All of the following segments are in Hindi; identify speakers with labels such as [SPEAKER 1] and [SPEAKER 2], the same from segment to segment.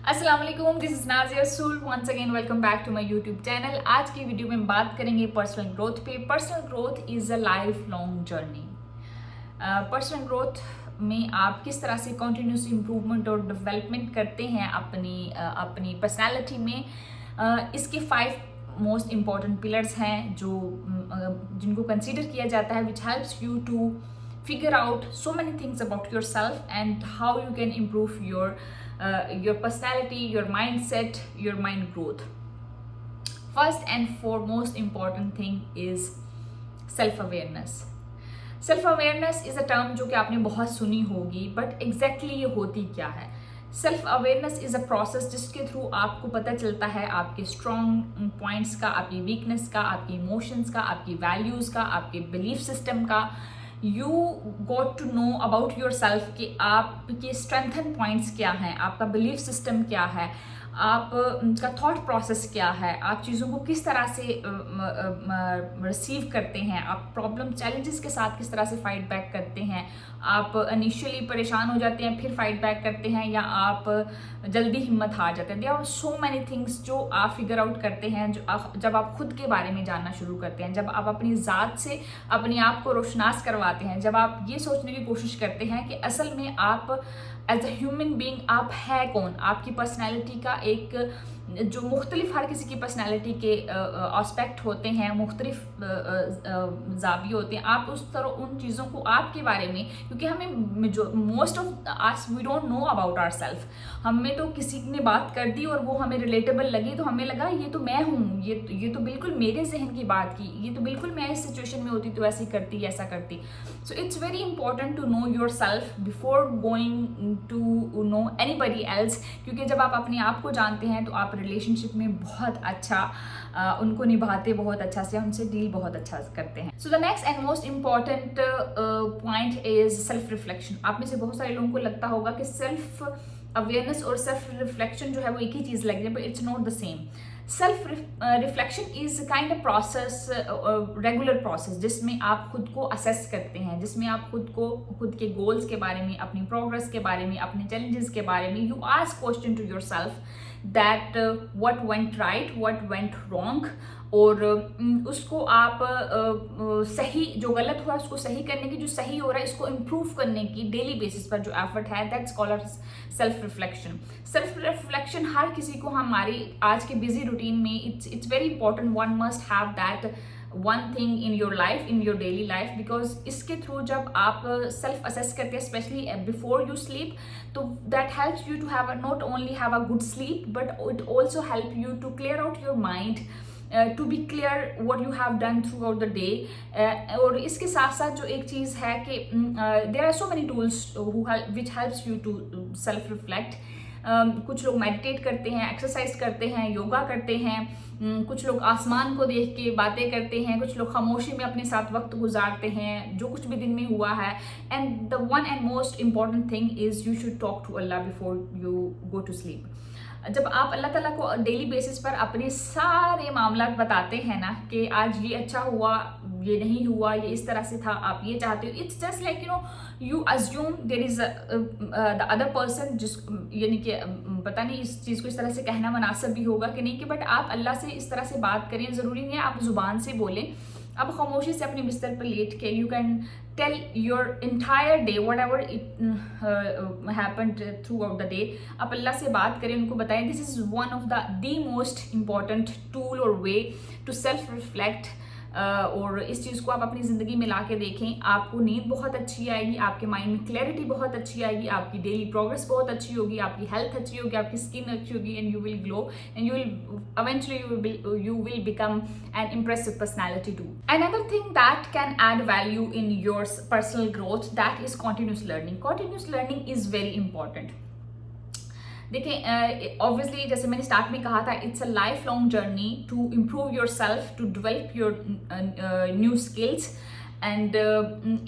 [SPEAKER 1] अस्सलाम वालेकुम, this is Nazia Rasool. Once again welcome back to my YouTube channel. आज की वीडियो में बात करेंगे पर्सनल ग्रोथ पे। Personal growth is a life long journey. Personal growth में आप किस तरह से कंटिन्यूस इम्प्रूवमेंट और डेवलपमेंट करते हैं अपनी पर्सनैलिटी में, इसके 5 मोस्ट इम्पॉर्टेंट पिलर्स हैं जिनको कंसिडर किया जाता है, which helps you to figure out so many things about yourself and how you can improve your personality, your mindset, your mind growth. First and foremost important thing is self awareness. Self awareness is a term जो कि आपने बहुत सुनी होगी, बट एग्जैक्टली ये होती क्या है? Self awareness is a process जिसके थ्रू आपको पता चलता है आपके स्ट्रॉन्ग पॉइंट्स का, आपकी वीकनेस का, आपके इमोशंस का, आपकी वैल्यूज का, आपके बिलीफ सिस्टम का। You got to know about yourself कि आपके स्ट्रेंथन पॉइंट्स क्या हैं, आपका बिलीफ सिस्टम क्या है, आपका थॉट प्रोसेस क्या है, आप चीज़ों को किस तरह से रिसीव करते हैं, आप प्रॉब्लम चैलेंजेस के साथ किस तरह से फाइट बैक करते हैं, आप इनिशियली परेशान हो जाते हैं फिर फाइट बैक करते हैं, या आप जल्दी हिम्मत हार जाते हैं। There are so many things जो आप फिगर आउट करते हैं जब आप खुद के बारे में जानना शुरू करते हैं, जब आप अपनी ज़ात से अपने आप को रोशनास करवाते हैं, जब आप ये सोचने की कोशिश करते हैं कि असल में आप एज अ ह्यूमन बीइंग आप है कौन। आपकी पर्सनैलिटी का एक जो मुख्तलिफ हर किसी की पर्सनैलिटी के एस्पेक्ट होते हैं, मुख्तलिफ जाविये होते हैं, आप उस तरह उन चीज़ों को आपके बारे में, क्योंकि हमें जो most of us we don't know about ourself. हमें तो किसी ने बात कर दी और वो हमें रिलेटेबल लगी तो हमें लगा ये तो मैं हूँ, ये तो बिल्कुल मेरे जहन की बात की, ये तो बिल्कुल मैं इस सिचुएशन में होती तो ऐसी करती ऐसा करती। So it's very important to know yourself before going to know anybody else, क्योंकि जब आप अपने आप को जानते हैं तो आप रिलेशनशिप में बहुत अच्छा उनको निभाते, बहुत अच्छा से उनसे डील बहुत अच्छा करते हैं। So the next and most important point is self reflection. आप में से बहुत सारे लोगों को लगता होगा कि सेल्फ अवेयरनेस और सेल्फ रिफ्लेक्शन जो है वो एक ही चीज़ लग रही है, but it's not the same. Self reflection is kind of process, regular process, जिसमें आप खुद को असेस करते हैं, जिसमें आप खुद के गोल्स के बारे में, अपनी प्रोग्रेस के बारे में, अपने चैलेंजेस के बारे में you ask question to yourself that what went right, what went wrong, और उसको आप सही, जो गलत हुआ उसको सही करने की, जो सही हो रहा है इसको इम्प्रूव करने की डेली बेसिस पर जो एफर्ट है, that's called self reflection. Self reflection हर किसी को हमारी आज के बिजी रूटीन में it's very important, one must have that one thing in your life, in your daily life, because इसके थ्रू जब आप सेल्फ असेस करते हैं, स्पेशली बिफोर यू स्लीप, तो that helps you to have not only have a good sleep, but it also help you to clear out your mind, to be clear what you have done throughout the day. और इसके साथ साथ जो एक चीज़ है कि there are so many tools which helps you to self reflect. कुछ लोग मेडिटेट करते हैं, एक्सरसाइज करते हैं, योगा करते हैं, कुछ लोग आसमान को देख के बातें करते हैं, कुछ लोग खामोशी में अपने साथ वक्त गुजारते हैं, जो कुछ भी दिन में हुआ है। And the one and most important thing is you should talk to Allah before you go to sleep. जब आप अल्लाह ताला को डेली बेसिस पर अपने सारे मामला बताते हैं ना, कि आज ये अच्छा हुआ, ये नहीं हुआ, ये इस तरह से था, आप ये चाहते हो, it's just like you assume there is the other person, जिस यानी कि पता नहीं इस चीज़ को इस तरह से कहना मुनासिब भी होगा कि नहीं, कि बट आप अल्लाह से इस तरह से बात करें, ज़रूरी नहीं है आप ज़ुबान से बोलें, आप खामोशी से अपने बिस्तर पर लेट के you can tell your entire day whatever it happened throughout the day। आप अल्लाह से बात करें, उनको बताएं। This is one of the most important tool or way to self reflect। और इस चीज़ को आप अपनी ज़िंदगी में ला के देखें, आपको नींद बहुत अच्छी आएगी, आपके माइंड में क्लैरिटी बहुत अच्छी आएगी, आपकी डेली प्रोग्रेस बहुत अच्छी होगी, आपकी हेल्थ अच्छी होगी, आपकी स्किन अच्छी होगी, and you will glow and you will eventually you will become an impressive personality too। Another thing that can add value in your personal growth, that is continuous learning। Continuous learning is very important। देखिए, ऑब्वियसली जैसे मैंने स्टार्ट में कहा था, it's a life long journey to improve yourself, to develop your new skills, and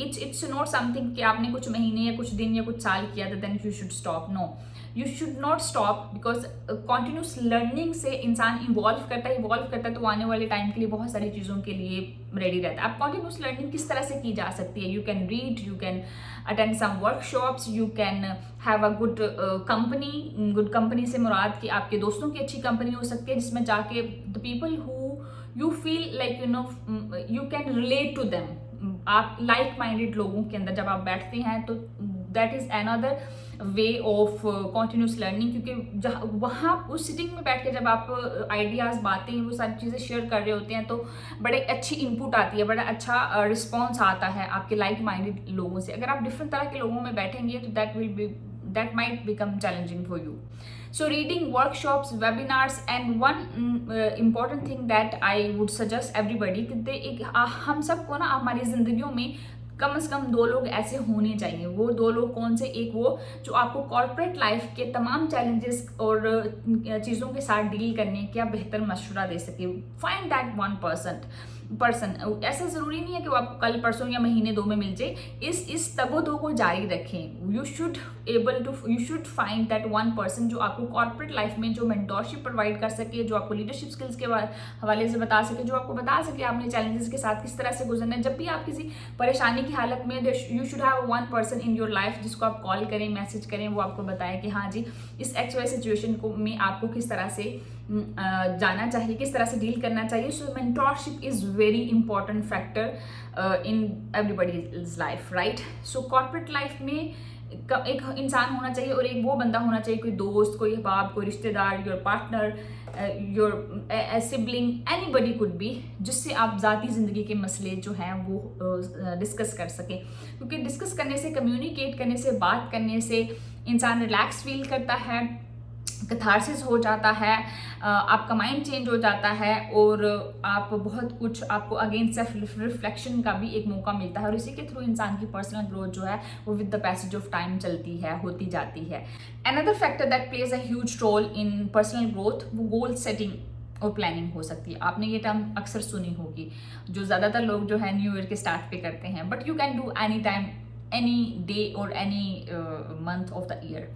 [SPEAKER 1] it's not something कि आपने कुछ महीने या कुछ दिन या कुछ साल किया था then you should stop. No, you should not stop, because continuous learning से इंसान इवॉल्व करता है तो आने वाले टाइम के लिए बहुत सारी चीज़ों के लिए रेडी रहता है। आप कॉन्टिन्यूस लर्निंग किस तरह से की जा सकती है? You can read, you can attend some workshops, you can have a good company. Good company से मुराद कि आपके दोस्तों की अच्छी कंपनी हो सकती है, जिसमें जाके the people who you feel like you can relate to them. आप लाइक माइंडेड लोगों के अंदर जब आप बैठते हैं तो that is another way of continuous learning, क्योंकि जहाँ वहाँ उस सिटिंग में बैठ के जब आप आइडियाज़, बातें, वो सारी चीज़ें शेयर कर रहे होते हैं तो बड़े अच्छी इनपुट आती है, बड़ा अच्छा रिस्पॉन्स आता है आपके लाइक माइंडेड लोगों से। अगर आप डिफरेंट तरह के लोगों में बैठेंगे तो that might become challenging for you. So reading, workshops, webinars, and one important thing that I would suggest everybody कि हम सबको ना हमारी जिंदगियों में कम से कम 2 लोग ऐसे होने चाहिए। वो 2 लोग कौन से? एक वो जो आपको कॉर्पोरेट लाइफ के तमाम चैलेंजेस और चीज़ों के साथ डील करने का बेहतर मशवरा दे सके। Find that one person. ऐसा ज़रूरी नहीं है कि वो आपको कल, परसों या महीने 2 में मिल जाए। इस तगो-दो को जारी रखें। You should find that one person जो आपको कॉर्पोरेट लाइफ में जो मेंटोरशिप प्रोवाइड कर सके, जो आपको लीडरशिप स्किल्स के हवाले से बता सके, जो आपको बता सके आपने चैलेंजेस के साथ किस तरह से गुजरना है। जब भी आप किसी परेशानी की हालत में, you should have one person in your life जिसको आप कॉल करें, मैसेज करें, वो आपको बताए कि हाँ जी इस XY सिचुएशन को में आपको किस तरह से जाना चाहिए, किस तरह से डील करना चाहिए। So mentorship is very important factor in everybody's life, right. So corporate life में एक इंसान होना चाहिए और एक वो बंदा होना चाहिए, कोई दोस्त, कोई बाप, कोई रिश्तेदार, your partner, your sibling, anybody could be, जिससे आप ज़ाती ज़िंदगी के मसले जो हैं वो डिस्कस कर सकें। क्योंकि डिस्कस करने से, कम्युनिकेट करने से, बात करने से इंसान रिलैक्स फील करता है, कैथारसिस हो जाता है, आपका माइंड चेंज हो जाता है और आप बहुत कुछ, आपको अगेन सेल्फ रिफ्लेक्शन का भी एक मौका मिलता है। और इसी के थ्रू इंसान की पर्सनल ग्रोथ जो है वो with the passage of time चलती है, होती जाती है। Another factor that plays a huge role in personal growth, वो गोल सेटिंग और प्लानिंग हो सकती है। आपने ये टर्म अक्सर सुनी होगी, जो ज़्यादातर लोग जो है न्यू ईयर के स्टार्ट पे करते हैं, but you can do any time, any day और any month of the year.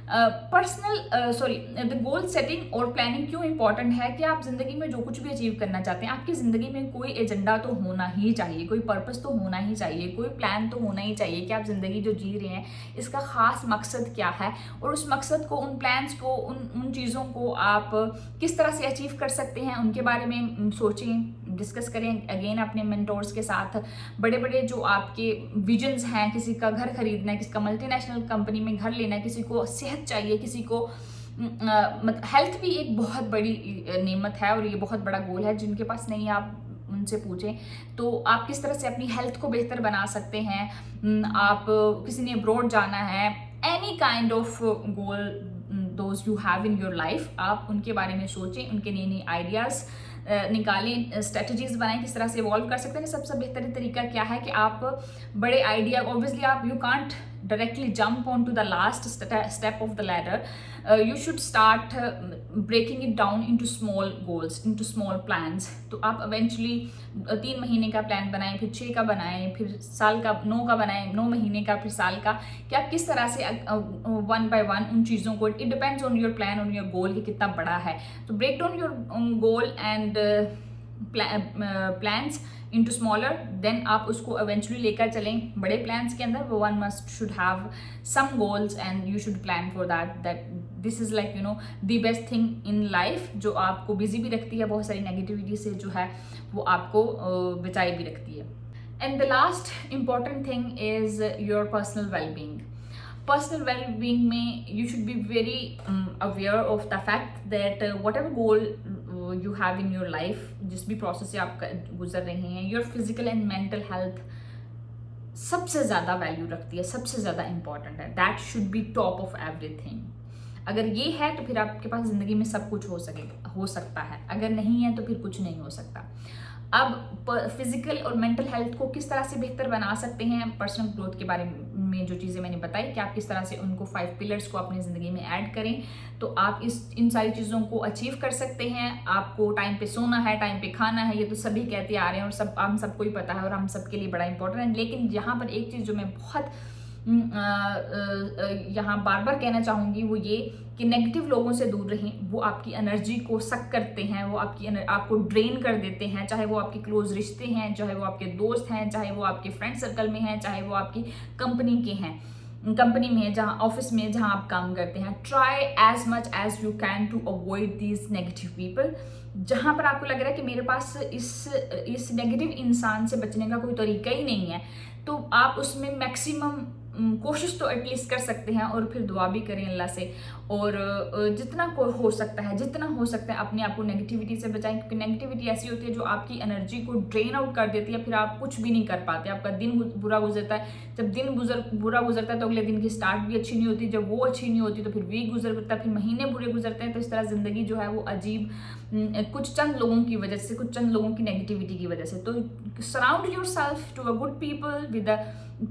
[SPEAKER 1] The goal setting और प्लानिंग क्यों इंपॉर्टेंट है कि आप जिंदगी में जो कुछ भी अचीव करना चाहते हैं, आपकी जिंदगी में कोई एजेंडा तो होना ही चाहिए, कोई पर्पस तो होना ही चाहिए, कोई प्लान तो होना ही चाहिए कि आप जिंदगी जो जी रहे हैं इसका खास मकसद क्या है, और उस मकसद को, उन प्लान्स को, उन चीज़ों को आप किस तरह से अचीव कर सकते हैं, उनके बारे में सोचें, डिस्कस करें अगेन अपने मेंटोर्स के साथ। बड़े बड़े जो आपके विजन्स हैं, किसी का घर खरीदना है, किसी का मल्टीनेशनल कंपनी में घर लेना है, किसी को सेहत चाहिए, किसी को हेल्थ भी एक बहुत बड़ी नेमत है और ये बहुत बड़ा गोल है। जिनके पास नहीं, आप उनसे पूछें तो आप किस तरह से अपनी हेल्थ को बेहतर बना सकते हैं। आप किसी ने अब्रॉड जाना है, any kind of goal those you have in your life, आप उनके बारे में सोचें, उनके नए नए आइडियाज़ निकालें, स्ट्रेटजीज बनाएं, किस तरह से इवॉल्व कर सकते हैं। सबसे बेहतरीन तरीका क्या है कि आप बड़े आइडिया, ऑब्वियसली आप you can't directly jump on to the last step of the ladder, you should start breaking it down into small goals, into small plans। तो आप eventually 3 महीने का प्लान बनाएं, फिर 6 का बनाएं, फिर साल का 9 का बनाएं, 9 महीने का, फिर साल का, कि आप किस तरह से one by one उन चीज़ों को, it depends on your plan, on your goal कि कितना बड़ा है। तो break down your goal and plans into smaller, then आप उसको eventually लेकर चलें बड़े plans के अंदर। One should have some goals and you should plan for that this is like the best thing in life, जो आपको बिजी भी रखती है, बहुत सारी नेगेटिविटी से जो है वो आपको बचाए भी रखती है। And the last important thing is your personal well-being। Personal well-being में you should be very aware of the fact that whatever goal you have in your life, जिस भी प्रोसेस से आप गुजर रहे हैं, your physical and mental health सबसे ज़्यादा वैल्यू रखती है, सबसे ज़्यादा इंपॉर्टेंट है। That should be top of everything. अगर ये है तो फिर आपके पास ज़िंदगी में सब कुछ हो सकता है, अगर नहीं है तो फिर कुछ नहीं हो सकता। अब फिजिकल और मेंटल हेल्थ को किस तरह से बेहतर बना सकते हैं, पर्सनल ग्रोथ के बारे में जो चीज़ें मैंने बताई कि आप किस तरह से उनको 5 पिलर्स को अपनी ज़िंदगी में ऐड करें, तो आप इन सारी चीज़ों को अचीव कर सकते हैं। आपको टाइम पे सोना है, टाइम पे खाना है, ये तो सभी कहते आ रहे हैं और हम सबको ही पता है और हम सबके लिए बड़ा इंपॉर्टेंट है। लेकिन यहाँ पर एक चीज़ जो मैं बहुत यहाँ बार बार कहना चाहूँगी वो ये कि नेगेटिव लोगों से दूर रहें। वो आपकी एनर्जी को सक करते हैं, वो आपको ड्रेन कर देते हैं, चाहे वो आपके क्लोज रिश्ते हैं, चाहे वो आपके दोस्त हैं, चाहे वो आपके फ्रेंड सर्कल में हैं, चाहे वो आपकी कंपनी के हैं, कंपनी में, जहाँ ऑफिस में जहाँ आप काम करते हैं। Try as much as you can to avoid these negative people. जहाँ पर आपको लग रहा है कि मेरे पास इस नेगेटिव इंसान से बचने का कोई तरीका ही नहीं है, तो आप उसमें मैक्सिमम कोशिश तो एटलीस्ट कर सकते हैं, और फिर दुआ भी करें अल्लाह से। और जितना हो सकता है अपने आप को नेगेटिविटी से बचाएं, क्योंकि नेगेटिविटी ऐसी होती है जो आपकी एनर्जी को ड्रेन आउट कर देती है, फिर आप कुछ भी नहीं कर पाते, आपका दिन बुरा गुजरता है। जब दिन बुरा गुजरता है तो अगले दिन की स्टार्ट भी अच्छी नहीं होती, जब वो अच्छी नहीं होती तो फिर वीक गुजरता है, फिर महीने बुरे गुजरते हैं। तो इस तरह जिंदगी जो है वो अजीब, कुछ चंद लोगों की वजह से, कुछ चंद लोगों की नेगेटिविटी की वजह से। तो surround yourself to a good people with a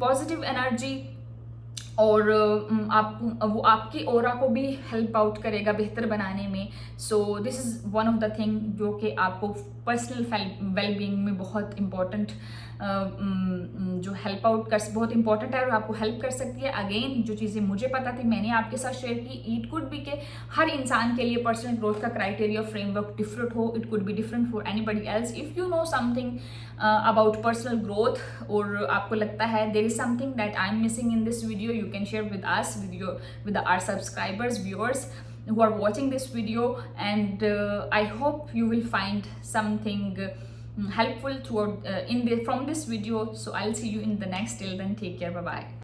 [SPEAKER 1] positive energy, और वो आपकी ऑरा को भी हेल्प आउट करेगा बेहतर बनाने में। So this is one of the thing जो कि आपको पर्सनल वेलबींग में बहुत इंपॉर्टेंट, जो हेल्प आउट कर बहुत इंपॉर्टेंट है और आपको हेल्प कर सकती है। अगेन जो चीज़ें मुझे पता थी मैंने आपके साथ शेयर की। इट कुड बी के हर इंसान के लिए पर्सनल ग्रोथ का क्राइटेरिया फ्रेमवर्क डिफरेंट हो, it could be different for anybody else. If you know something about personal growth, और आपको लगता है there is something that I am missing in this video, you can share with us, with our subscribers, viewers who are watching this video, and I hope you will find something helpful from this video. So I'll see you in the next. Till then, take care, bye bye.